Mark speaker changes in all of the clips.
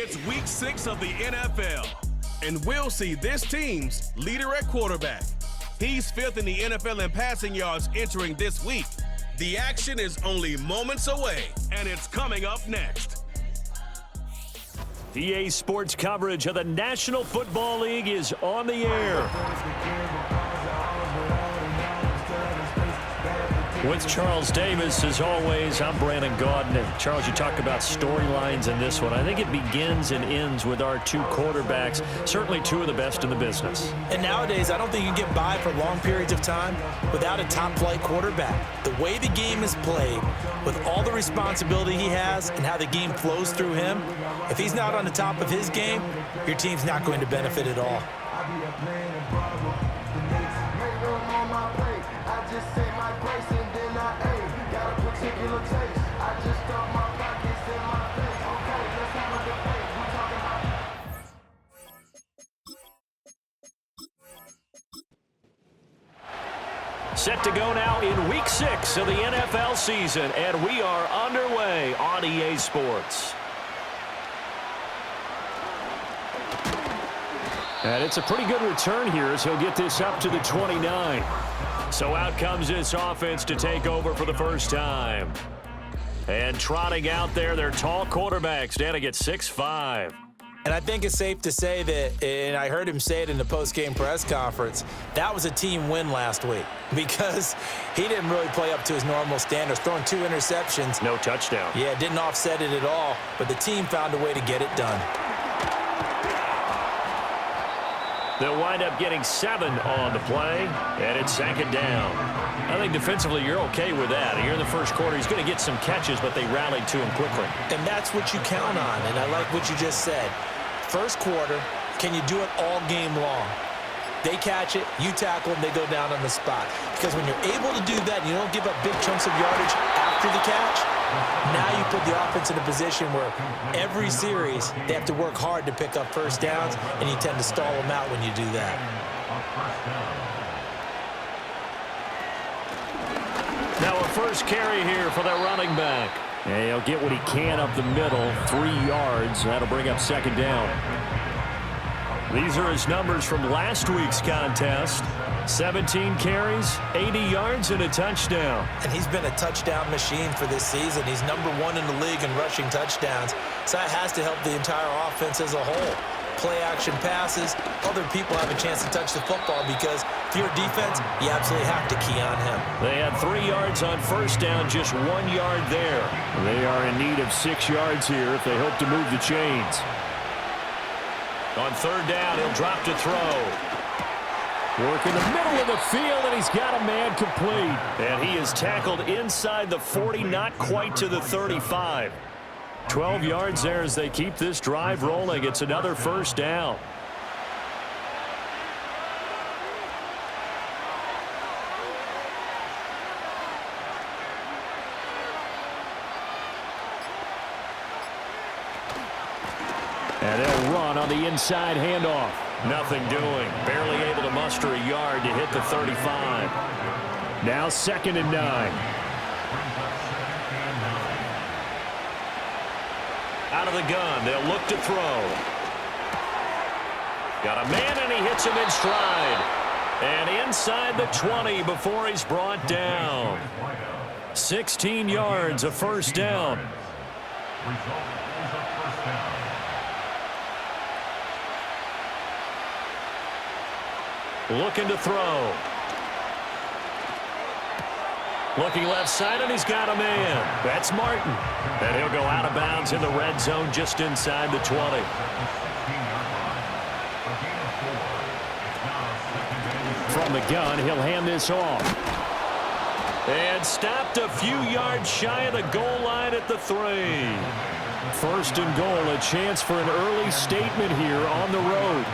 Speaker 1: It's week 6 of the NFL, and we'll see this team's leader at quarterback. He's 5th in the NFL in passing yards entering this week. The action is only moments away, and it's coming up next.
Speaker 2: EA Sports coverage of the National Football League is on the air. With Charles Davis, as always, I'm Brandon Gaudin. And Charles, you talk about storylines in this one. I think it begins and ends with our two quarterbacks, certainly two of the best in the business.
Speaker 3: And nowadays, I don't think you can get by for long periods of time without a top-flight quarterback. The way the game is played, with all the responsibility he has and how the game flows through him, if he's not on the top of his game, your team's not going to benefit at all.
Speaker 2: Set to go now in week 6 of the NFL season, and we are underway on EA Sports. And it's a pretty good return here as he'll get this up to the 29. So out comes this offense to take over for the first time. And trotting out there, their tall quarterback standing at 6'5".
Speaker 3: And I think it's safe to say that, and I heard him say it in the post-game press conference, that was a team win last week because he didn't really play up to his normal standards, throwing 2 interceptions.
Speaker 2: No touchdown.
Speaker 3: Yeah, didn't offset it at all, but the team found a way to get it done.
Speaker 2: They'll wind up getting 7 on the play, and it's 2nd down. I think defensively you're okay with that. Here in the first quarter, he's going to get some catches, but they rallied to him quickly.
Speaker 3: And that's what you count on, and I like what you just said. First quarter, can you do it all game long? They catch it, you tackle them, they go down on the spot. Because when you're able to do that, and you don't give up big chunks of yardage after the catch, now you put the offense in a position where every series they have to work hard to pick up first downs, and you tend to stall them out when you do that.
Speaker 2: Now a first carry here for their running back. And he'll get what he can up the middle, 3 yards. That'll bring up 2nd down. These are his numbers from last week's contest. 17 carries, 80 yards, and a touchdown.
Speaker 3: And he's been a touchdown machine for this season. He's #1 in the league in rushing touchdowns. So that has to help the entire offense as a whole. Play-action passes, other people have a chance to touch the football because if you're a defense, you absolutely have to key on him.
Speaker 2: They had 3 yards on first down, just 1 yard there. They are in need of 6 yards here if they hope to move the chains. On 3rd down, he'll drop to throw. Work in the middle of the field, and he's got a man complete. And he is tackled inside the 40, not quite to the 35. 12 yards there as they keep this drive rolling. It's another first down. And they'll run on the inside handoff. Nothing doing. Barely able to muster a yard to hit the 35. Now 2nd and 9. Out of the gun, they'll look to throw. Got a man, and he hits him in stride. And inside the 20 before he's brought down. 16 yards, a first down. Looking to throw. Looking left side, and he's got a man. That's Martin. And he'll go out of bounds in the red zone just inside the 20. From the gun, he'll hand this off. And stopped a few yards shy of the goal line at the 3. 1st and goal, a chance for an early statement here on the road.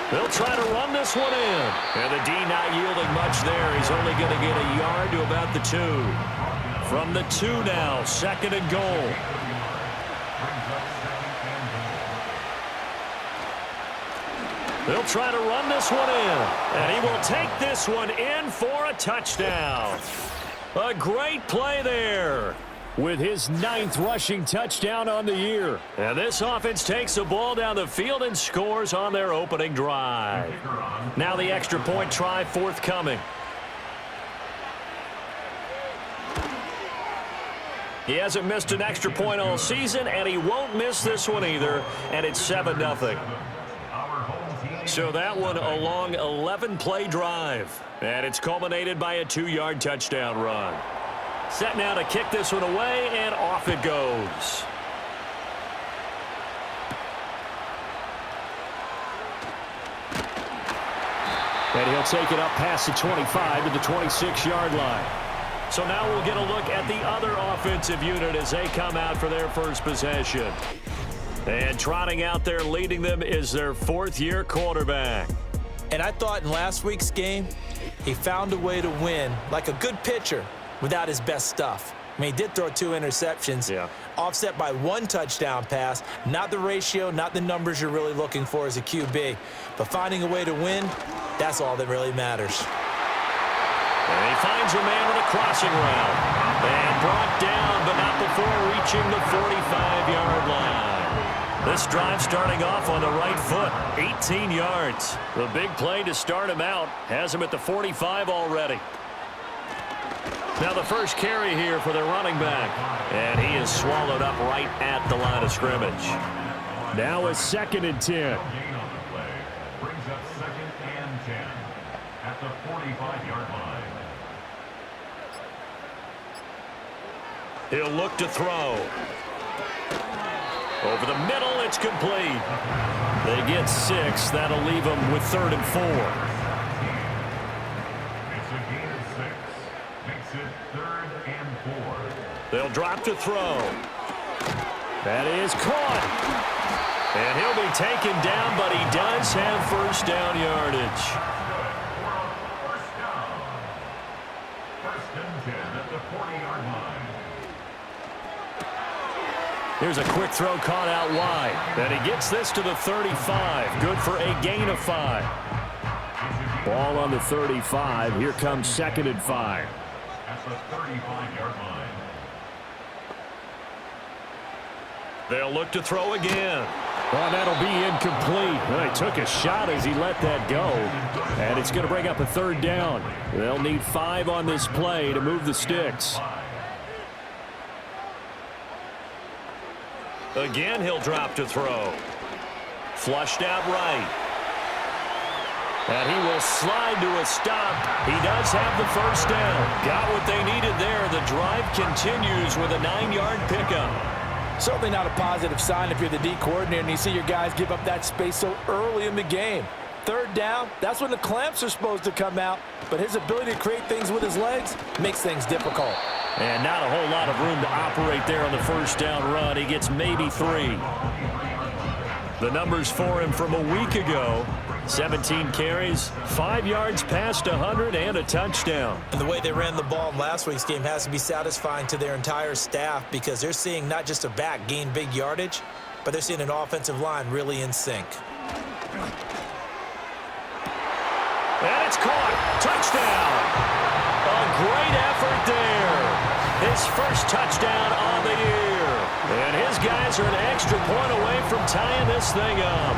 Speaker 2: They'll try to run this one in. And the D not yielding much there. He's only going to get a yard to about the 2. From the 2 now, 2nd and goal. They'll try to run this one in. And he will take this one in for a touchdown. A great play there. with his 9th rushing touchdown on the year. And this offense takes the ball down the field and scores on their opening drive. Now the extra point try forthcoming. He hasn't missed an extra point all season, and he won't miss this one either, and it's 7-0. So that one a long 11-play drive, and it's culminated by a 2-yard touchdown run. Set now to kick this one away, and off it goes. And he'll take it up past the 25 to the 26-yard line. So now we'll get a look at the other offensive unit as they come out for their first possession. And trotting out there leading them is their 4th-year quarterback.
Speaker 3: And I thought in last week's game, he found a way to win like a good pitcher without his best stuff. I mean, he did throw 2 interceptions, offset by 1 touchdown pass. Not the ratio, not the numbers you're really looking for as a QB. But finding a way to win, that's all that really matters.
Speaker 2: And he finds a man with a crossing route. And brought down, but not before reaching the 45-yard line. This drive starting off on the right foot, 18 yards. The big play to start him out has him at the 45 already. Now the first carry here for their running back. And he is swallowed up right at the line of scrimmage. Now a 2nd and 10.
Speaker 4: Brings up 2nd and 10 at the 45-yard line.
Speaker 2: He'll look to throw. Over the middle, it's complete. They get 6. That'll leave them with 3rd and 4.
Speaker 4: It's a gain of 6. Makes it 3rd and 4.
Speaker 2: They'll drop to throw. That is caught. And he'll be taken down, but he does have first down yardage.
Speaker 4: First down. 1st and 10 at the 40-yard line.
Speaker 2: Here's a quick throw caught out wide. And he gets this to the 35. Good for a gain of 5. Ball on the 35. Here comes 2nd and 5.
Speaker 4: At the 35-yard line.
Speaker 2: They'll look to throw again. Well, that'll be incomplete. Well, he took a shot as he let that go. And it's going to bring up a 3rd down. They'll need 5 on this play to move the sticks. Again, he'll drop to throw. Flushed out right. And he will slide to a stop. He does have the first down. Got what they needed there. The drive continues with a 9-yard pickup.
Speaker 3: Certainly not a positive sign if you're the D coordinator and you see your guys give up that space so early in the game. 3rd down, that's when the clamps are supposed to come out. But his ability to create things with his legs makes things difficult.
Speaker 2: And not a whole lot of room to operate there on the first down run. He gets maybe 3. The numbers for him from a week ago: 17 carries, 5 yards past 100, and a touchdown.
Speaker 3: And the way they ran the ball in last week's game has to be satisfying to their entire staff because they're seeing not just a back gain big yardage, but they're seeing an offensive line really in sync.
Speaker 2: And it's caught. Touchdown. A great effort there. His first touchdown on the year. And his guys are an extra point away from tying this thing up.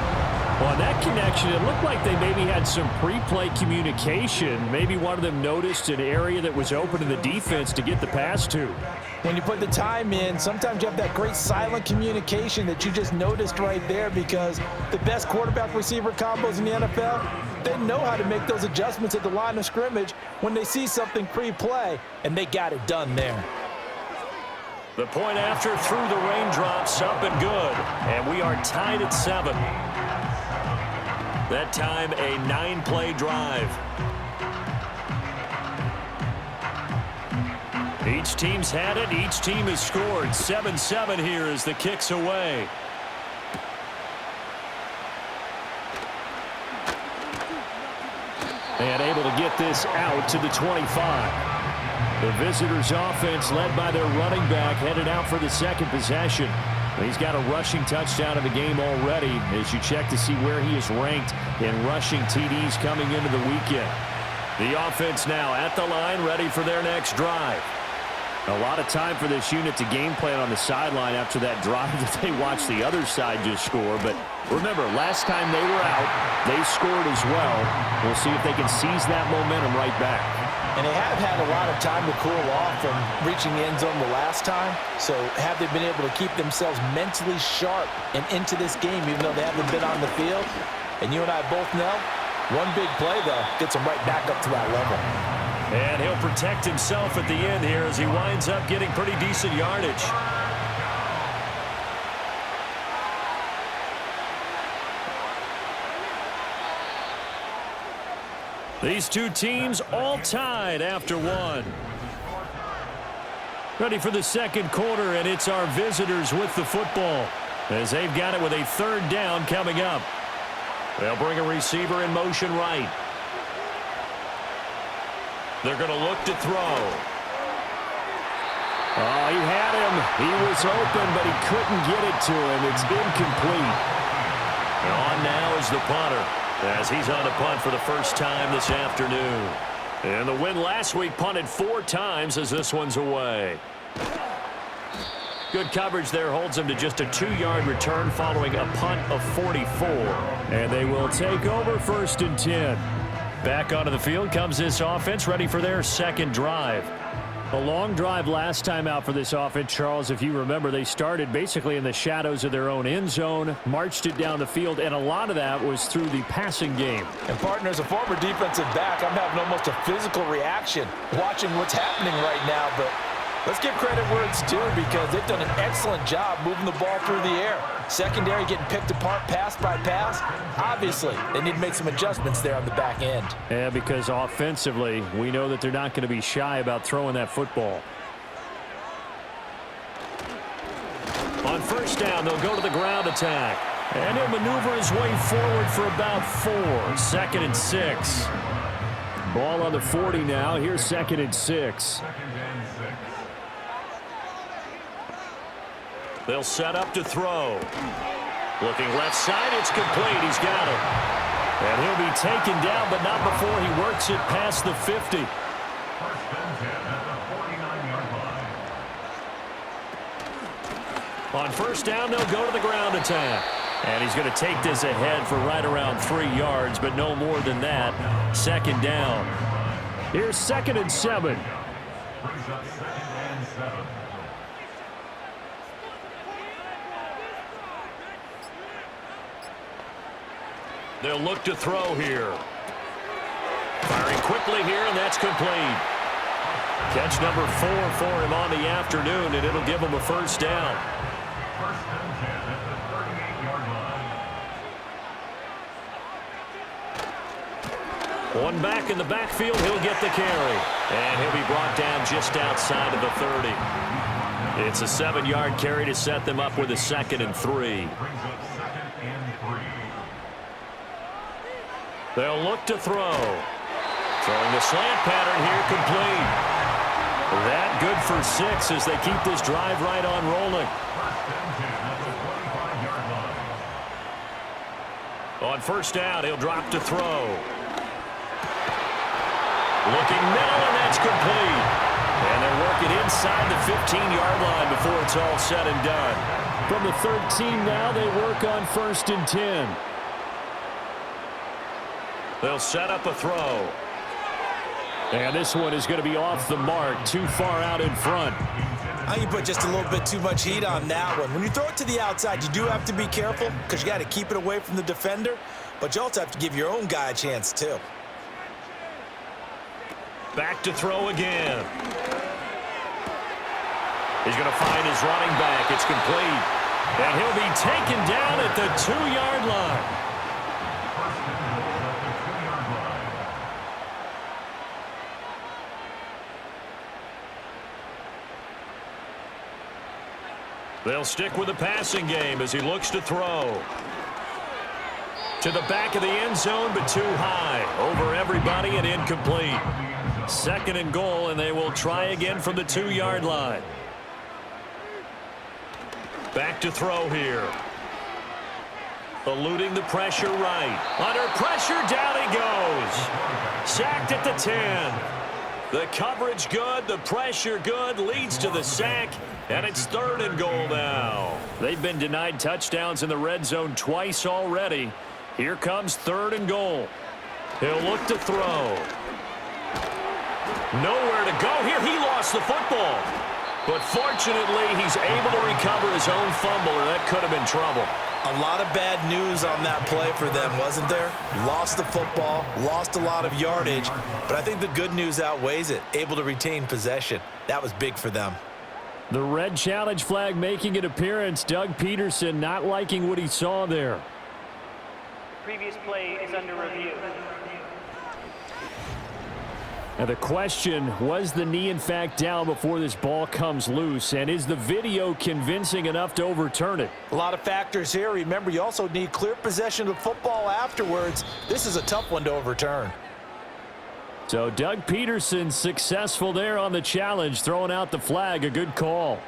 Speaker 2: Well, that connection, it looked like they maybe had some pre-play communication. Maybe one of them noticed an area that was open to the defense to get the pass to.
Speaker 3: When you put the time in, sometimes you have that great silent communication that you just noticed right there because the best quarterback-receiver combos in the NFL, they know how to make those adjustments at the line of scrimmage when they see something pre-play, and they got it done there.
Speaker 2: The point after through the raindrops, up and good. And we are tied at 7. That time a 9-play drive. Each team's had it. Each team has scored. 7-7 here as the kick's away. And able to get this out to the 25. The visitors' offense led by their running back headed out for the 2nd possession. He's got a rushing touchdown in the game already as you check to see where he is ranked in rushing TDs coming into the weekend. The offense now at the line ready for their next drive. A lot of time for this unit to game plan on the sideline after that drive that they watched the other side just score. But remember, last time they were out, they scored as well. We'll see if they can seize that momentum right back.
Speaker 3: And they have had a lot of time to cool off from reaching the end zone the last time. So have they been able to keep themselves mentally sharp and into this game, even though they haven't been on the field? And you and I both know, one big play, though, gets them right back up to that level.
Speaker 2: And he'll protect himself at the end here as he winds up getting pretty decent yardage. These two teams all tied after one. Ready for the second quarter, and it's our visitors with the football as they've got it with a third down coming up. They'll bring a receiver in motion right. They're going to look to throw. Oh, he had him. He was open, but he couldn't get it to him. It's incomplete. And on now is the punter as he's on a punt for the first time this afternoon. And the win last week punted 4 times as this one's away. Good coverage there holds him to just a 2-yard return following a punt of 44. And they will take over 1st and 10. Back onto the field comes this offense, ready for their second drive. A long drive last time out for this offense, Charles. If you remember, they started basically in the shadows of their own end zone, marched it down the field, and a lot of that was through the passing game.
Speaker 3: And, partner, as a former defensive back, I'm having almost a physical reaction watching what's happening right now. But let's give credit where it's due because they've done an excellent job moving the ball through the air. Secondary getting picked apart pass by pass. Obviously, they need to make some adjustments there on the back end.
Speaker 2: Yeah, because offensively, we know that they're not going to be shy about throwing that football. On first down, they'll go to the ground attack. And he'll maneuver his way forward for about 4. 2nd and 6. Ball on the 40 now. Here's 2nd and 6. They'll set up to throw. Looking left side, it's complete. He's got it. And he'll be taken down, but not before he works it past the 50.
Speaker 4: 1st and 10 at the 49-yard line.
Speaker 2: On first down, they'll go to the ground attack. And he's going to take this ahead for right around 3 yards, but no more than that. 2nd down. Here's 2nd and 7.
Speaker 4: Brings up 2nd and 7.
Speaker 2: They'll look to throw here. Firing quickly here, and that's complete. Catch number 4 for him on the afternoon, and it'll give him a first down.
Speaker 4: 1st and 10 at the 38-yard line.
Speaker 2: One back in the backfield, he'll get the carry. And he'll be brought down just outside of the 30. It's a 7-yard carry to set them up with a 2nd and 3.
Speaker 4: Brings up 2nd and 3.
Speaker 2: They'll look to throw. Throwing the slant pattern here, complete. That good for 6 as they keep this drive right on rolling.
Speaker 4: 1st and 10 at the 45-yard line.
Speaker 2: On first down, he'll drop to throw. Looking middle, and that's complete. And they're working inside the 15-yard line before it's all said and done. From the 13 now, they work on 1st and 10. They'll set up a throw. And this one is going to be off the mark, too far out in front.
Speaker 3: I think you put just a little bit too much heat on that one. When you throw it to the outside, you do have to be careful because you got to keep it away from the defender, but you also have to give your own guy a chance too.
Speaker 2: Back to throw again. He's going to find his running back. It's complete. And he'll be taken down at the 2-yard line. They'll stick with the passing game as he looks to throw. To the back of the end zone, but too high. Over everybody and incomplete. 2nd and goal, and they will try again from the 2-yard line. Back to throw here. Eluding the pressure right. Under pressure, down he goes. Sacked at the 10. The coverage good, the pressure good, leads to the sack, and it's 3rd and goal now. They've been denied touchdowns in the red zone twice already. Here comes 3rd and goal. He'll look to throw. Nowhere to go here. He lost the football. But fortunately, he's able to recover his own fumble, or that could have been trouble.
Speaker 3: A lot of bad news on that play for them, wasn't there? Lost the football, lost a lot of yardage, but I think the good news outweighs it. Able to retain possession. That was big for them.
Speaker 2: The red challenge flag making an appearance. Doug Peterson not liking what he saw there.
Speaker 5: Previous play is under review.
Speaker 2: And the question, was the knee in fact down before this ball comes loose? And is the video convincing enough to overturn it?
Speaker 3: A lot of factors here. Remember, you also need clear possession of the football afterwards. This is a tough one to overturn.
Speaker 2: So Doug Peterson successful there on the challenge, throwing out the flag. A good call.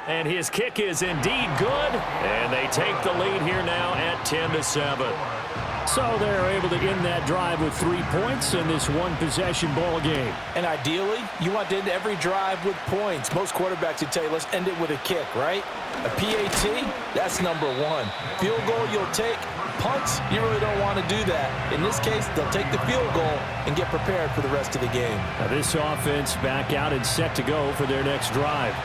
Speaker 2: And his kick is indeed good. And they take the lead here now at 10-7. So they're able to end that drive with 3 points in this one-possession ball game.
Speaker 3: And ideally, you want to end every drive with points. Most quarterbacks would tell you, let's end it with a kick, right? A PAT, that's number 1. Field goal you'll take. Punts, you really don't want to do that. In this case, they'll take the field goal and get prepared for the rest of the game.
Speaker 2: Now this offense back out and set to go for their next drive.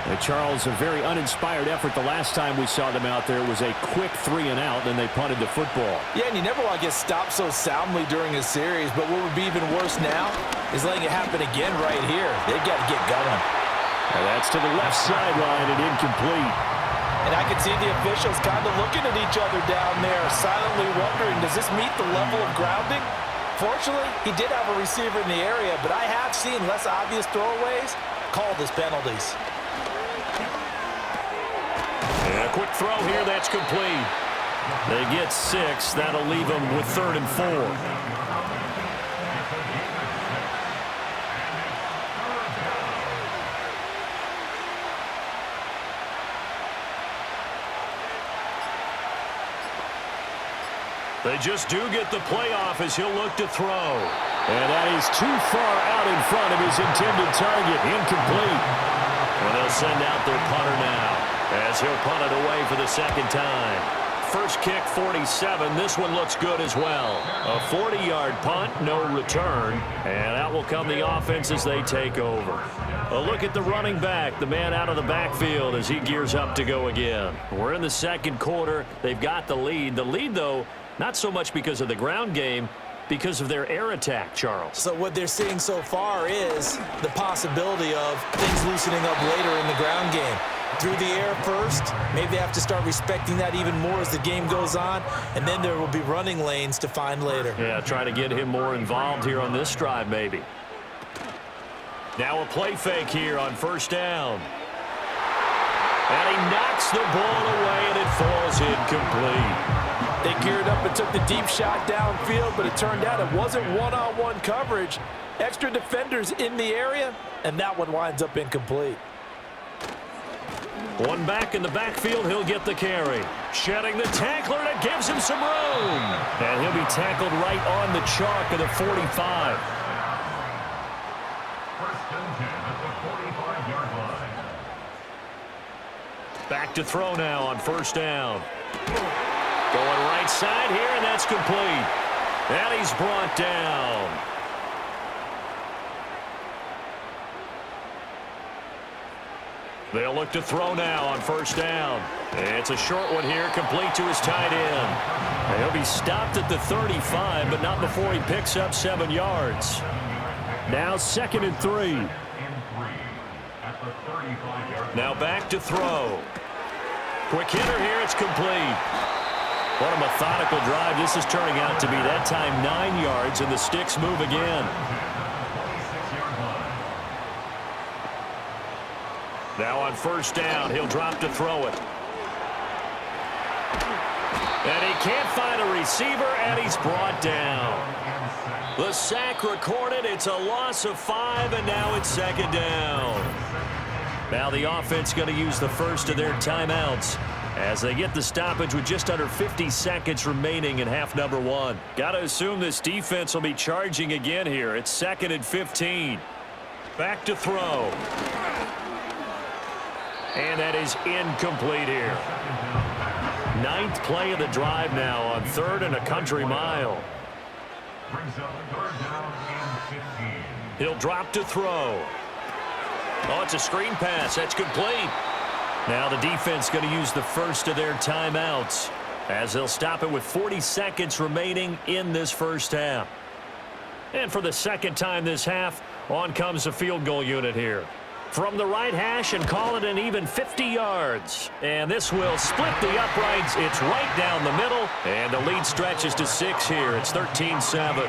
Speaker 2: And Charles, a very uninspired effort the last time we saw them out there. It was a quick 3-and-out, and they punted the football.
Speaker 3: Yeah, and you never want to get stopped so soundly during a series, but what would be even worse now is letting it happen again right here. They've got to get going.
Speaker 2: And that's to the left sideline and incomplete.
Speaker 3: And I can see the officials kind of looking at each other down there, silently wondering, does this meet the level of grounding? Fortunately, he did have a receiver in the area, but I have seen less obvious throwaways called as penalties.
Speaker 2: And a quick throw here, that's complete. They get 6. That'll leave them with 3rd and 4. They just do get the playoff as he'll look to throw. And that is too far out in front of his intended target. Incomplete. Well, they'll send out their punter now as he'll punt it away for the second time. First kick, 47. This one looks good as well. A 40-yard punt, no return. And out will come the offense as they take over. A look at the running back, the man out of the backfield as he gears up to go again. We're in the second quarter. They've got the lead. The lead, though, not so much because of the ground game, because of their air attack, Charles.
Speaker 3: So what they're seeing so far is the possibility of things loosening up later in the ground game. Through the air first, maybe they have to start respecting that even more as the game goes on, and then there will be running lanes to find later.
Speaker 2: Yeah, try to get him more involved here on this drive, maybe. Now a play fake here on first down. And he knocks the ball away, and it falls incomplete.
Speaker 3: They geared up and took the deep shot downfield, but it turned out it wasn't one-on-one coverage. Extra defenders in the area, and that one winds up incomplete.
Speaker 2: One back in the backfield, he'll get the carry. Shedding the tackler, and it gives him some room. And he'll be tackled right on the chalk of the 45.
Speaker 4: First and 10 at the 45-yard line.
Speaker 2: Back to throw now on first down. Going right side here, and that's complete. And he's brought down. They'll look to throw now on first down. It's a short one here, complete to his tight end. And he'll be stopped at the 35, but not before he picks up 7 yards. Now 2nd and 3. Now back to throw. Quick hitter here, it's complete. What a methodical drive this is turning out to be. That time 9 yards, and the sticks move again. Now on first down, he'll drop to throw it. And he can't find a receiver, and he's brought down. The sack recorded. It's a loss of 5, and now it's 2nd down. Now the offense going to use the first of their timeouts. as they get the stoppage with just under 50 seconds remaining in half number one. Got to assume this defense will be charging again here. It's 2nd and 15. Back to throw. And that is incomplete here. 9th play of the drive now on 3rd and a country mile.
Speaker 4: Brings up 3rd down and 15.
Speaker 2: He'll drop to throw. Oh, it's a screen pass. That's complete. Now the defense going to use the first of their timeouts as they'll stop it with 40 seconds remaining in this first half. And for the second time this half, on comes the field goal unit here. From the right hash and call it an even 50 yards. And this will split the uprights. It's right down the middle. And the lead stretches to 6 here. It's 13-7.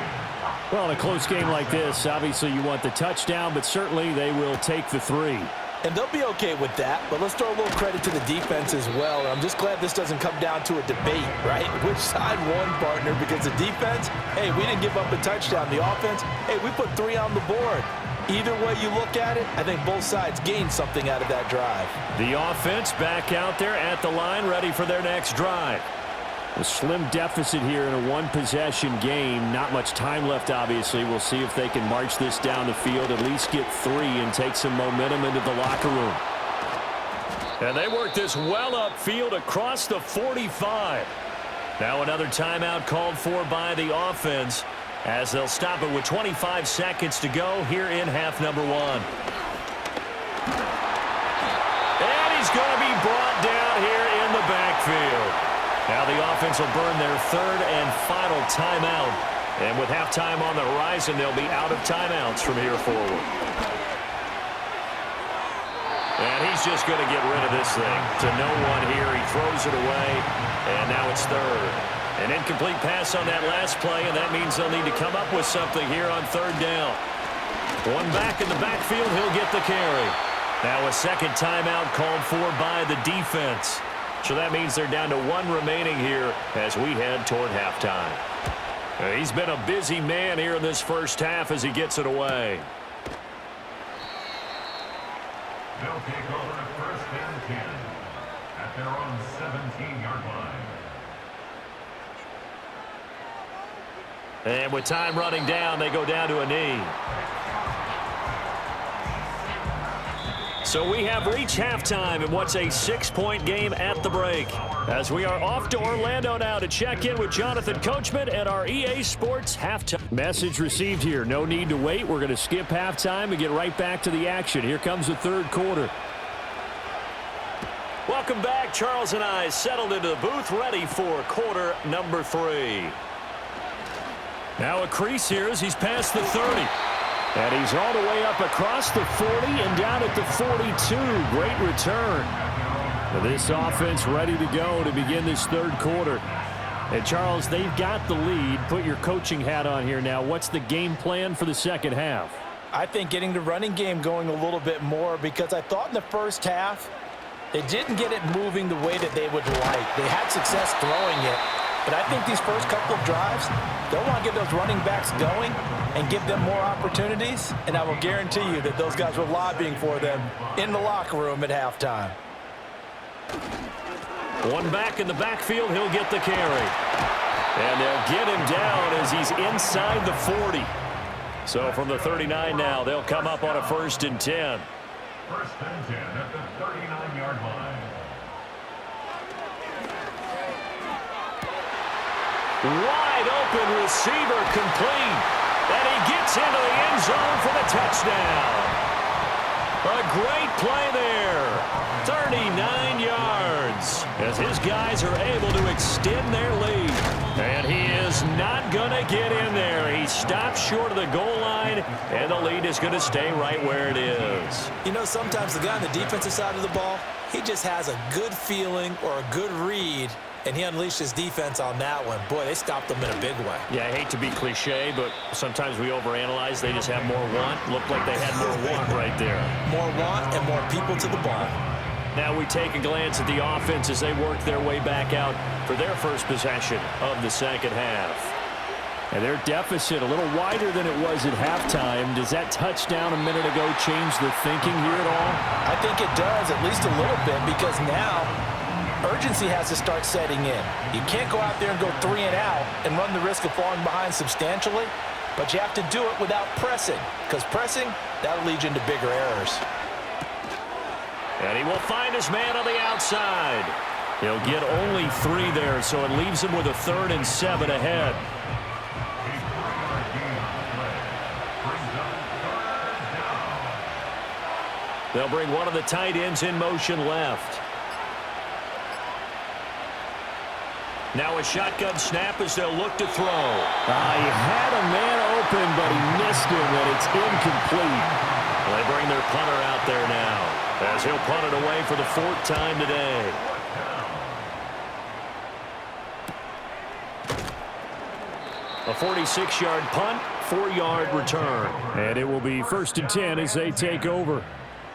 Speaker 6: Well, in a close game like this, obviously you want the touchdown, but certainly they will take the 3.
Speaker 3: And they'll be okay with that, but let's throw a little credit to the defense as well. And I'm just glad this doesn't come down to a debate, right? Which side won, partner? Because the defense, hey, we didn't give up a touchdown. The offense, hey, we put 3 on the board. Either way you look at it, I think both sides gained something out of that drive.
Speaker 2: The offense back out there at the line, ready for their next drive.
Speaker 6: A slim deficit here in a one-possession game. Not much time left, obviously. We'll see if they can march this down the field, at least get 3 and take some momentum into the locker room.
Speaker 2: And they work this well upfield across the 45. Now another timeout called for by the offense as they'll stop it with 25 seconds to go here in half number one. And he's going to be brought down here in the backfield. Now the offense will burn their 3rd and final timeout. And with halftime on the horizon, they'll be out of timeouts from here forward. And he's just going to get rid of this thing to no one here. He throws it away, and now it's 3rd. An incomplete pass on that last play, and that means they'll need to come up with something here on 3rd down. One back in the backfield, he'll get the carry. Now a second timeout called for by the defense. So that means they're down to 1 remaining here as we head toward halftime. He's been a busy man here in this first half as he gets it away.
Speaker 4: They'll take over at 1st and 10 at their own 17-yard line.
Speaker 2: And with time running down, they go down to a knee. So we have reached halftime in what's a 6-point game at the break. As we are off to Orlando now to check in with Jonathan Coachman at our EA Sports halftime.
Speaker 6: Message received here. No need to wait. We're going to skip halftime and get right back to the action. Here comes the 3rd quarter.
Speaker 2: Welcome back. Charles and I settled into the booth ready for quarter number 3. Now a crease here as he's past the 30. And he's all the way up across the 40 and down at the 42. Great return.
Speaker 6: This offense ready to go to begin this 3rd quarter. And Charles, they've got the lead. Put your coaching hat on here now. What's the game plan for the second half?
Speaker 3: I think getting the running game going a little bit more, because I thought in the first half they didn't get it moving the way that they would like. They had success throwing it. But I think these first couple of drives, they'll want to get those running backs going and give them more opportunities. And I will guarantee you that those guys were lobbying for them in the locker room at halftime.
Speaker 2: One back in the backfield, he'll get the carry. And they'll get him down as he's inside the 40. So from the 39 now, they'll come up on a 1st and 10.
Speaker 4: 1st and 10 at the 39-yard line.
Speaker 2: Wide open receiver complete. And he gets into the end zone for the touchdown. A great play there. 39 yards as his guys are able to extend their lead. And he is not going to get in there. He stops short of the goal line, and the lead is going to stay right where it is.
Speaker 3: You know, sometimes the guy on the defensive side of the ball, he just has a good feeling or a good read, and he unleashed his defense on that one. Boy, they stopped them in a big way.
Speaker 2: Yeah, I hate to be cliche, but sometimes we overanalyze. They just have more want. Looked like they had more want right there.
Speaker 3: More want and more people to the ball.
Speaker 2: Now we take a glance at the offense as they work their way back out for their first possession of the second half.
Speaker 6: And their deficit a little wider than it was at halftime. Does that touchdown a minute ago change the thinking here at all?
Speaker 3: I think it does, at least a little bit, because now urgency has to start setting in. You can't go out there and go 3 and out and run the risk of falling behind substantially, but you have to do it without pressing, because pressing, that'll lead you into bigger errors.
Speaker 2: And he will find his man on the outside. He'll get only 3 there, so it leaves him with a 3rd and 7 ahead. They'll bring one of the tight ends in motion left. Now a shotgun snap as they'll look to throw.
Speaker 6: He had a man open, but he missed him, and it's incomplete.
Speaker 2: Well, they bring their punter out there now, as he'll punt it away for the 4th time today. A 46-yard punt, 4-yard return.
Speaker 6: And it will be 1st and 10 as they take over.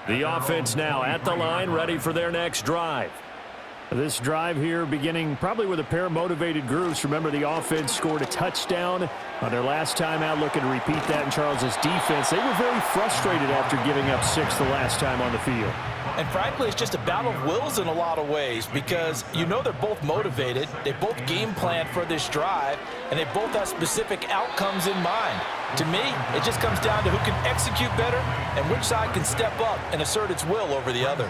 Speaker 2: The offense now at the line, ready for their next drive.
Speaker 6: This drive here beginning probably with a pair of motivated groups. Remember, the offense scored a touchdown on their last time out, looking to repeat that in Charles's defense. They were very frustrated after giving up 6 the last time on the field.
Speaker 3: And frankly, it's just a battle of wills in a lot of ways, because you know they're both motivated, they both game plan for this drive, and they both have specific outcomes in mind. To me, it just comes down to who can execute better and which side can step up and assert its will over the other.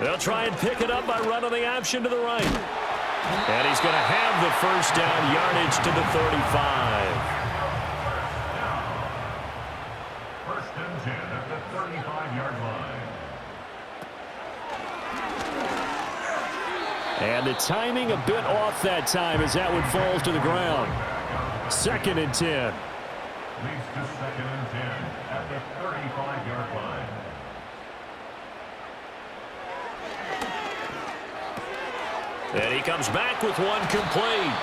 Speaker 2: They'll try and pick it up by running the option to the right. And he's going to have the 1st down, yardage to the 35.
Speaker 4: 1st and 10 at the 35-yard line.
Speaker 6: And the timing a bit off that time as that one falls to the ground. 2nd and 10.
Speaker 4: Leads to 2nd and 10 at the 35-yard line.
Speaker 2: And he comes back with one complete.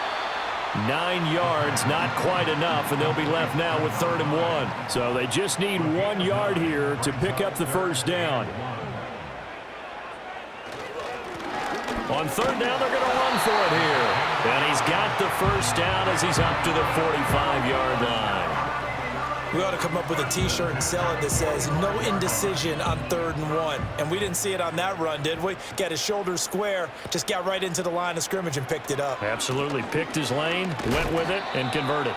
Speaker 6: 9 yards, not quite enough, and they'll be left now with 3rd and 1. So they just need 1 yard here to pick up the 1st down.
Speaker 2: On 3rd down, they're going to run for it here. And he's got the 1st down as he's up to the 45-yard line.
Speaker 3: We ought to come up with a T-shirt and sell it that says, no indecision on 3rd and 1. And we didn't see it on that run, did we? Got his shoulders square, just got right into the line of scrimmage and picked it up.
Speaker 2: Absolutely. Picked his lane, went with it, and converted.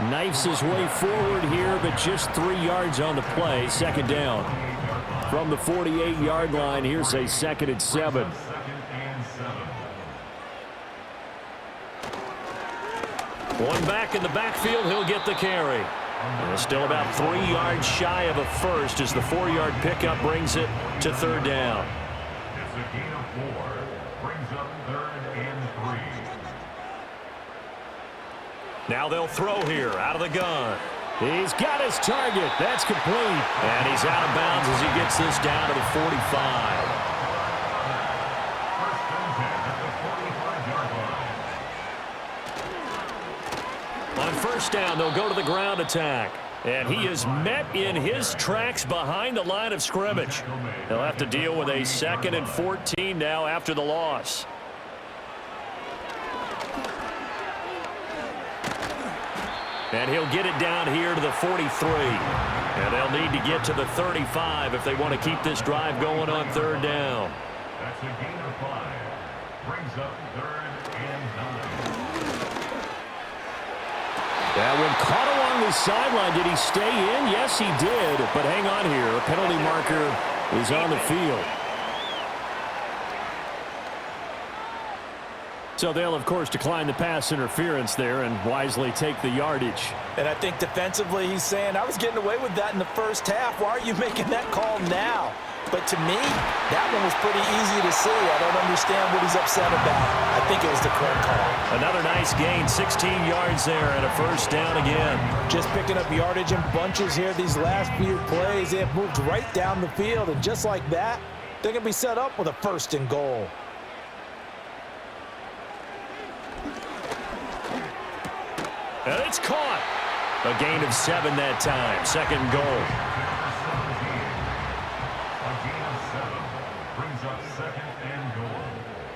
Speaker 6: Knifes his way forward here, but just 3 yards on the play. 2nd down. From the 48-yard line, here's a 2nd and 7.
Speaker 2: One back in the backfield, he'll get the carry. And still about 3 yards shy of a 1st as the 4-yard pickup brings it to 3rd down.
Speaker 4: It's a gain of 4. Brings up 3rd and 3.
Speaker 2: Now they'll throw here out of the gun.
Speaker 6: He's got his target. That's complete.
Speaker 2: And he's out of bounds as he gets this down to the 45.
Speaker 4: 1st and 10 at the 45-yard line.
Speaker 2: On 1st down, they'll go to the ground attack. And he is met in his tracks behind the line of scrimmage. He'll have to deal with a 2nd and 14 now after the loss. And he'll get it down here to the 43. And they'll need to get to the 35 if they want to keep this drive going on 3rd down.
Speaker 4: That's a gain of 5. Brings up 3rd and 9.
Speaker 6: That one caught along the sideline. Did he stay in? Yes, he did. But hang on here. A penalty marker is on the field. So they'll, of course, decline the pass interference there and wisely take the yardage.
Speaker 3: And I think defensively he's saying, I was getting away with that in the first half. Why are you making that call now? But to me, that one was pretty easy to see. I don't understand what he's upset about. I think it was the correct call.
Speaker 2: Another nice gain, 16 yards there and a 1st down again.
Speaker 3: Just picking up yardage in bunches here these last few plays. They have moved right down the field, and just like that, they're going to be set up with a 1st and goal.
Speaker 2: And it's caught. A gain of 7 that time. 2nd goal.
Speaker 4: A gain of 7 brings up 2nd and goal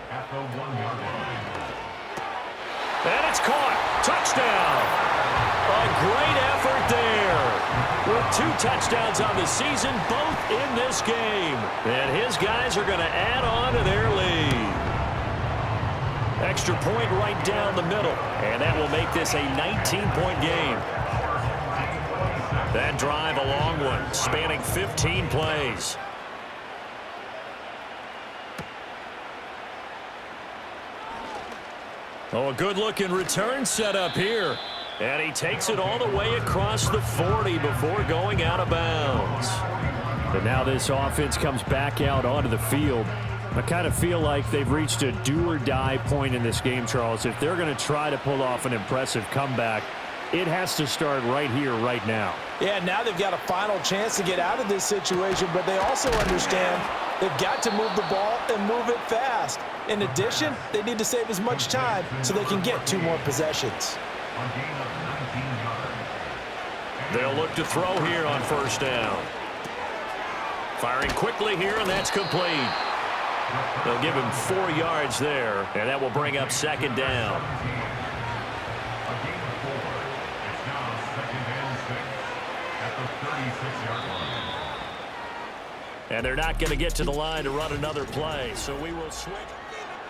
Speaker 4: at the 1-yard line.
Speaker 2: And it's caught. Touchdown. A great effort there. with 2 touchdowns on the season, both in this game. And his guys are going to add on to their lead. Extra point right down the middle, and that will make this a 19-point game. That drive, a long one, spanning 15 plays. Oh, a good-looking return set up here. And he takes it all the way across the 40 before going out of bounds.
Speaker 6: And now this offense comes back out onto the field. I kind of feel like they've reached a do-or-die point in this game, Charles. If they're going to try to pull off an impressive comeback, it has to start right here, right now.
Speaker 3: Yeah, now they've got a final chance to get out of this situation, but they also understand they've got to move the ball and move it fast. In addition, they need to save as much time so they can get 2 more possessions.
Speaker 2: They'll look to throw here on first down. Firing quickly here, and that's complete. They'll give him 4 yards there, and that will bring up second down. And they're not going to get to the line to run another play, so we will switch.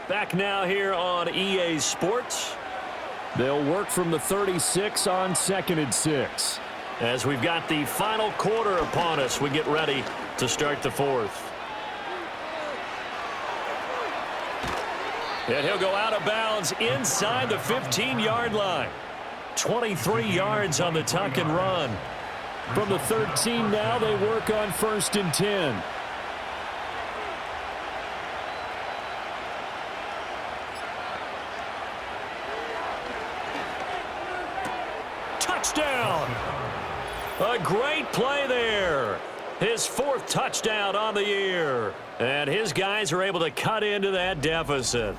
Speaker 2: Back now here on EA Sports.
Speaker 6: They'll work from the 36 on 2nd and 6.
Speaker 2: As we've got the final quarter upon us, we get ready to start the 4th. And he'll go out of bounds inside the 15-yard line. 23 yards on the tuck and run.
Speaker 6: From the 13 now, they work on 1st and 10.
Speaker 2: Touchdown! A great play there. His 4th touchdown on the year. And his guys are able to cut into that deficit.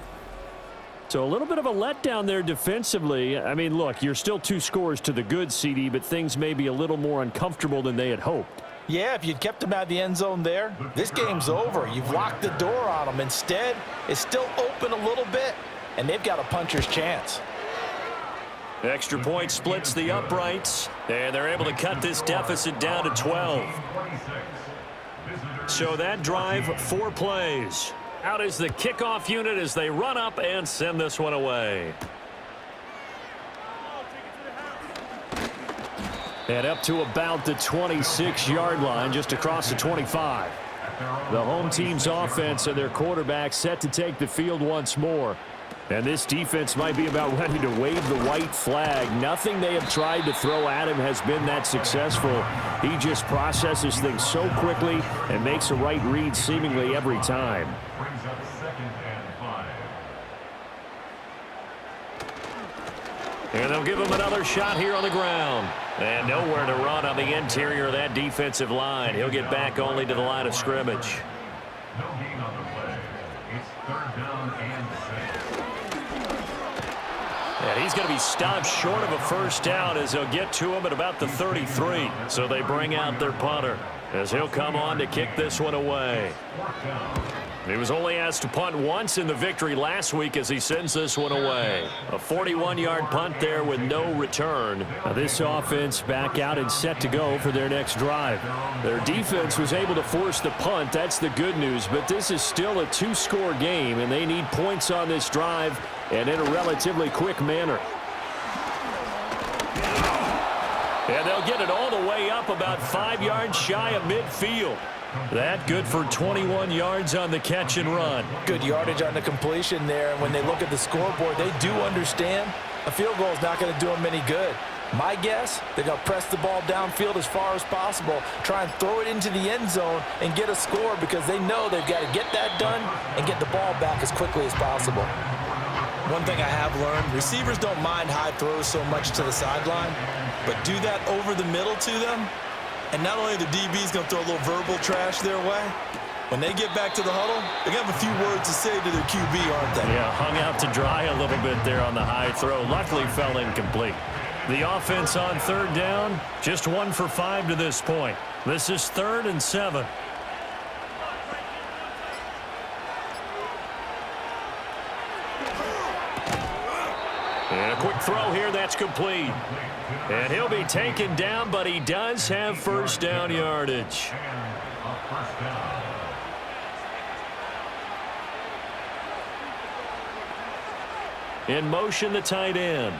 Speaker 6: So a little bit of a letdown there defensively. I mean, look, you're still 2 scores to the good, CD, but things may be a little more uncomfortable than they had hoped.
Speaker 3: Yeah, if you'd kept them out of the end zone there, this game's over. You've locked the door on them. Instead, it's still open a little bit, and they've got a puncher's chance.
Speaker 2: Extra point splits the uprights, and they're able to cut this deficit down to 12. So that drive, 4 plays. Out is the kickoff unit as they run up and send this one away.
Speaker 6: And up to about the 26-yard line, just across the 25. The home team's offense and their quarterback set to take the field once more. And this defense might be about ready to wave the white flag. Nothing they have tried to throw at him has been that successful. He just processes things so quickly and makes a right read seemingly every time.
Speaker 4: Brings up 2nd and 5.
Speaker 2: And they'll give him another shot here on the ground. And nowhere to run on the interior of that defensive line. He'll get back only to the line of scrimmage.
Speaker 4: No gain on the play. It's 3rd down and 6.
Speaker 2: And he's going to be stopped short of a first down as they'll get to him at about the 33. So they bring out their punter as he'll come on to kick this one away. He was only asked to punt once in the victory last week as he sends this one away. A 41-yard punt there with no return.
Speaker 6: Now this offense back out and set to go for their next drive. Their defense was able to force the punt. That's the good news. But this is still a 2-score game, and they need points on this drive and in a relatively quick manner.
Speaker 2: And they'll get it all the way up about 5 yards shy of midfield. That good for 21 yards on the catch and run.
Speaker 3: Good yardage on the completion there. And when they look at the scoreboard, they do understand a field goal is not going to do them any good. My guess, they're going to press the ball downfield as far as possible, try and throw it into the end zone and get a score because they know they've got to get that done and get the ball back as quickly as possible. One thing I have learned, receivers don't mind high throws so much to the sideline, but do that over the middle to them, and not only the DB's going to throw a little verbal trash their way, when they get back to the huddle, they're going to have a few words to say to their QB, aren't they?
Speaker 2: Yeah, hung out to dry a little bit there on the high throw. Luckily fell incomplete. The offense on 3rd down, just 1 for 5 to this point. This is 3rd and 7. And a quick throw here, that's complete. And he'll be taken down, but he does have first down yardage. In motion, the tight end.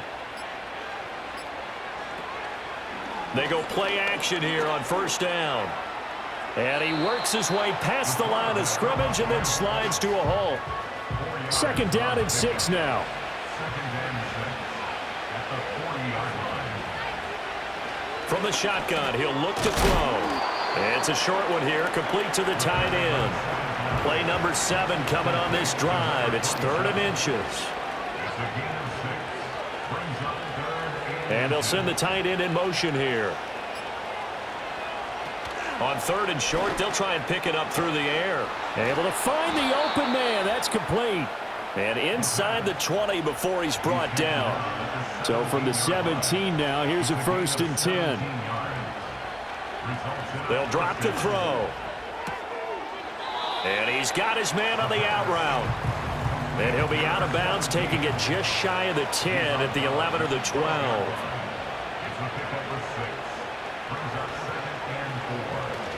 Speaker 2: They go play action here on first down. And he works his way past the line of scrimmage and then slides to a halt. 2nd down and 6 now. From the shotgun, he'll look to throw. It's a short one here, complete to the tight end. Play number 7 coming on this drive. It's 3rd and inches. And they'll send the tight end in motion here. On 3rd and short, they'll try and pick it up through the air. Able to find the open man. That's complete. And inside the 20 before he's brought down.
Speaker 6: So from the 17 now, here's a 1st and 10.
Speaker 2: They'll drop to throw. And he's got his man on the out route. And he'll be out of bounds, taking it just shy of the 10 at the 11 or the 12.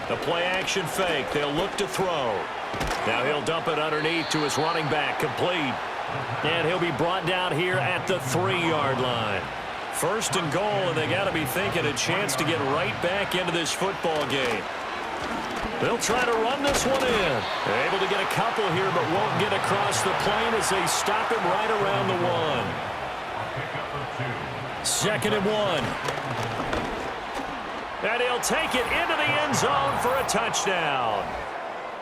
Speaker 2: The play action fake. They'll look to throw. Now he'll dump it underneath to his running back, complete. And he'll be brought down here at the 3-yard line. 1st and goal, and they got to be thinking a chance to get right back into this football game. They'll try to run this one in. They're able to get a couple here, but won't get across the plane as they stop him right around the 1. 2nd and 1. And he'll take it into the end zone for a touchdown.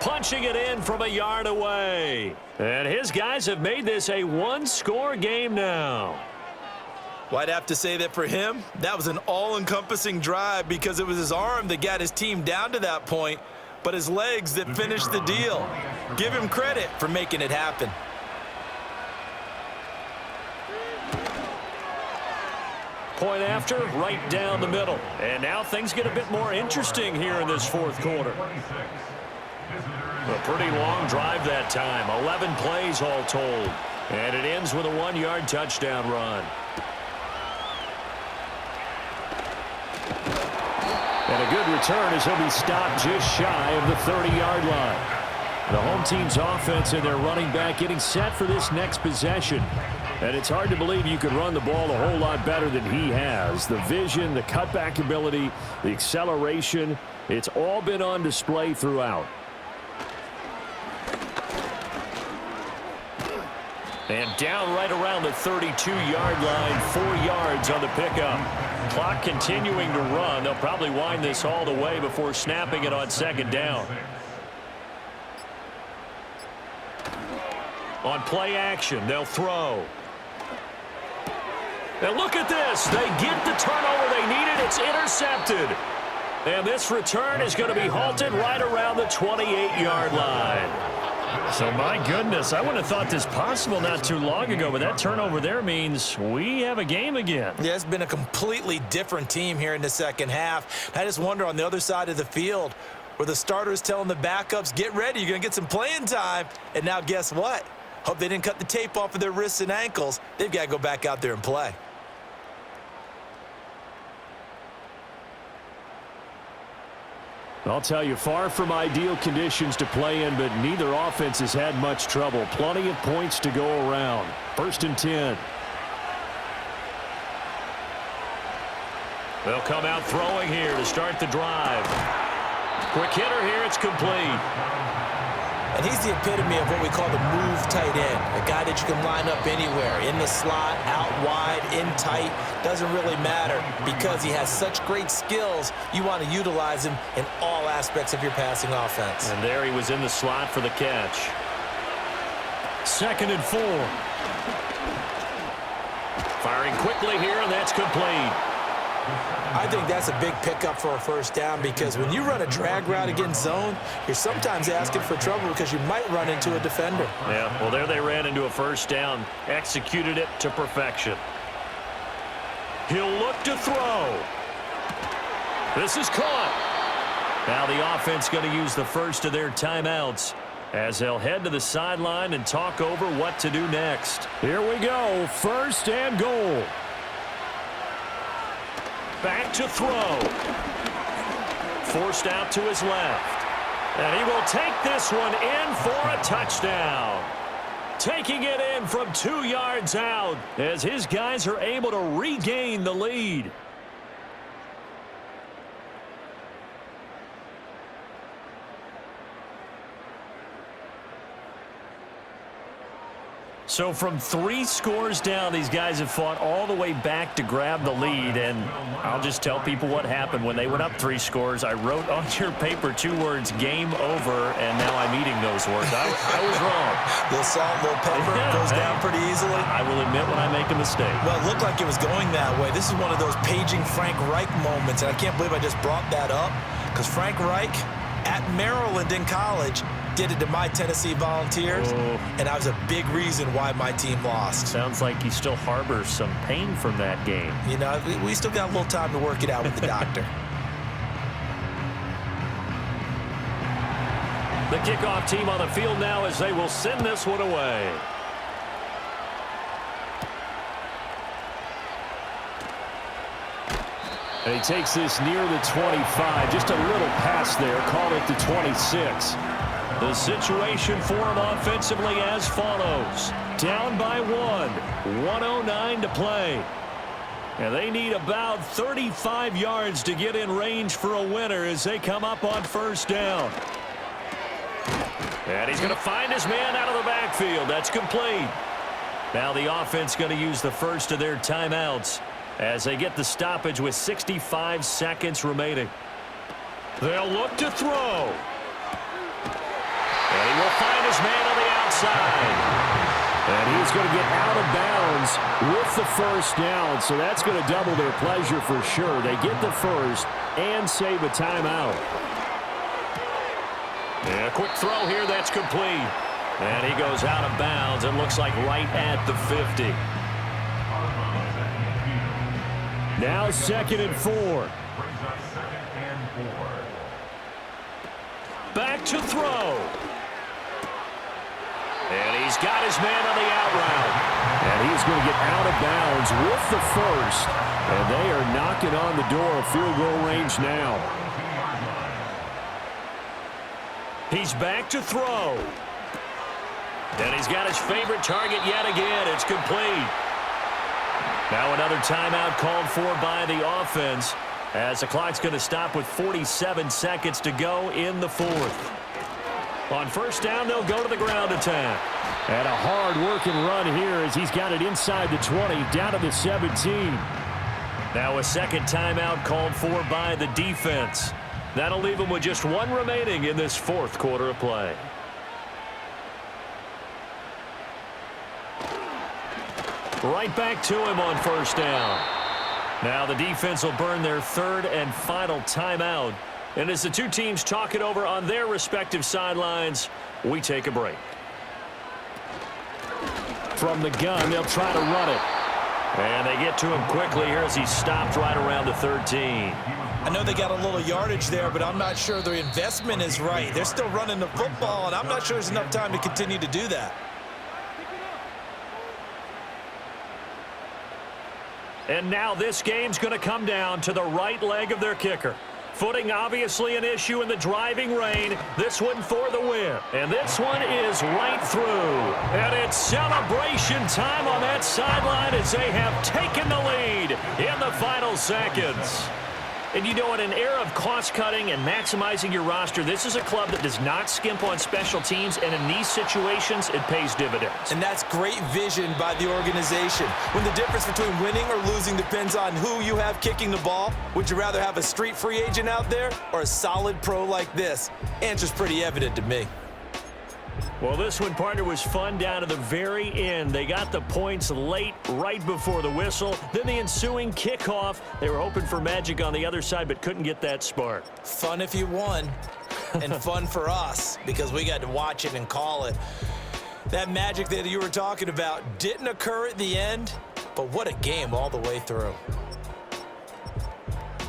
Speaker 2: Punching it in from a yard away. And his guys have made this a 1-score game now.
Speaker 3: Well, I'd have to say that for him, that was an all-encompassing drive because it was his arm that got his team down to that point, but his legs that finished the deal. Give him credit for making it happen.
Speaker 2: Point after, right down the middle. And now things get a bit more interesting here in this 4th quarter. A pretty long drive that time. 11 plays all told. And it ends with a 1-yard touchdown run.
Speaker 6: And a good return as he'll be stopped just shy of the 30-yard line. The home team's offense and their running back getting set for this next possession. And it's hard to believe you could run the ball a whole lot better than he has. The vision, the cutback ability, the acceleration, it's all been on display throughout.
Speaker 2: And down right around the 32-yard line, 4 yards on the pickup. Clock continuing to run. They'll probably wind this all the way before snapping it on 2nd down. On play action, they'll throw. And look at this. They get the turnover they needed. It's intercepted. And this return is going to be halted right around the 28-yard line. So, my goodness, I wouldn't have thought this possible not too long ago, but that turnover there means we have a game again.
Speaker 3: Yeah, it's been a completely different team here in the 2nd half. I just wonder on the other side of the field where the starters telling the backups, get ready, you're going to get some playing time. And now guess what? Hope they didn't cut the tape off of their wrists and ankles. They've got to go back out there and play.
Speaker 6: I'll tell you, far from ideal conditions to play in, but neither offense has had much trouble. Plenty of points to go around. 1st and 10.
Speaker 2: They'll come out throwing here to start the drive. Quick hitter here, it's complete.
Speaker 3: And he's the epitome of what we call the move tight end. A guy that you can line up anywhere, in the slot, out wide, in tight. Doesn't really matter because he has such great skills. You want to utilize him in all aspects of your passing offense.
Speaker 2: And there he was in the slot for the catch.
Speaker 6: 2nd and 4.
Speaker 2: Firing quickly here, and that's complete.
Speaker 3: I think that's a big pickup for a 1st down because when you run a drag route against zone, you're sometimes asking for trouble because you might run into a defender.
Speaker 2: Yeah, well, there they ran into a 1st down. Executed it to perfection. He'll look to throw. This is caught. Now the offense going to use the first of their timeouts. as they'll head to the sideline and talk over what to do next.
Speaker 6: Here we go, 1st and goal.
Speaker 2: Back to throw. Forced out to his left. And he will take this one in for a touchdown. Taking it in from 2 yards out as his guys are able to regain the lead. So from 3 scores down, these guys have fought all the way back to grab the lead. And I'll just tell people what happened when they went up 3 scores. I wrote on your paper 2 words, game over, and now I'm eating those words. I was wrong.
Speaker 3: Little salt, little pepper, goes down pretty easily.
Speaker 2: I will admit when I make a mistake.
Speaker 3: Well, it looked like it was going that way. This is one of those paging Frank Reich moments, and I can't believe I just brought that up, because Frank Reich at Maryland in college did it to my Tennessee Volunteers, and that was a big reason why my team lost.
Speaker 2: Sounds like he still harbors some pain from that game.
Speaker 3: You know, we still got a little time to work it out with the doctor.
Speaker 2: The kickoff team on the field now as they will send this one away.
Speaker 6: And he takes this near the 25. Just a little pass there. Call it the 26.
Speaker 2: The situation for him offensively as follows. Down by 1. 1:09 to play. And they need about 35 yards to get in range for a winner as they come up on 1st down. And he's going to find his man out of the backfield. That's complete. Now the offense going to use the first of their timeouts as they get the stoppage with 65 seconds remaining. They'll look to throw. And he will find his man on the outside.
Speaker 6: And he's going to get out of bounds with the 1st down, so that's going to double their pleasure for sure. They get the first and save a timeout.
Speaker 2: And a quick throw here, that's complete. And he goes out of bounds. It looks like right at the 50.
Speaker 6: Now 2nd and 4.
Speaker 2: Back to throw. And he's got his man on the out route.
Speaker 6: And he's going to get out of bounds with the first. And they are knocking on the door of field goal range now.
Speaker 2: He's back to throw. And he's got his favorite target yet again. It's complete. Now another timeout called for by the offense as the clock's going to stop with 47 seconds to go in the 4th. On 1st down, they'll go to the ground attack.
Speaker 6: And a hard-working run here as he's got it inside the 20, down to the 17.
Speaker 2: Now a 2nd timeout called for by the defense. That'll leave them with just 1 remaining in this 4th quarter of play. Right back to him on 1st down. Now the defense will burn their 3rd and final timeout. And as the 2 teams talk it over on their respective sidelines, we take a break.
Speaker 6: From the gun, they'll try to run it.
Speaker 2: And they get to him quickly here as he's stopped right around the 13.
Speaker 3: I know they got a little yardage there, but I'm not sure their investment is right. They're still running the football, and I'm not sure there's enough time to continue to do that.
Speaker 2: And now this game's going to come down to the right leg of their kicker. Footing obviously an issue in the driving rain. This one for the win. And this one is right through. And it's celebration time on that sideline as they have taken the lead in the final seconds. And you know, in an era of cost-cutting and maximizing your roster, this is a club that does not skimp on special teams, and in these situations, it pays dividends.
Speaker 3: And that's great vision by the organization. When the difference between winning or losing depends on who you have kicking the ball, would you rather have a street free agent out there or a solid pro like this? Answer's pretty evident to me.
Speaker 2: Well, this one, partner, was fun down to the very end. They got the points late, right before the whistle. Then the ensuing kickoff. They were hoping for magic on the other side, but couldn't get that spark.
Speaker 3: Fun if you won, and fun for us because we got to watch it and call it. That magic that you were talking about didn't occur at the end, but what a game all the way through.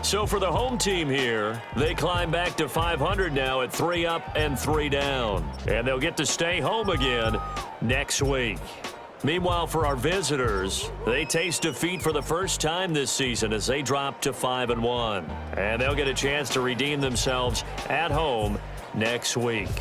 Speaker 2: So for the home team here, they climb back to 500 now at 3 up and 3 down. And they'll get to stay home again next week. Meanwhile, for our visitors, they taste defeat for the first time this season as they drop to 5-1. And they'll get a chance to redeem themselves at home next week.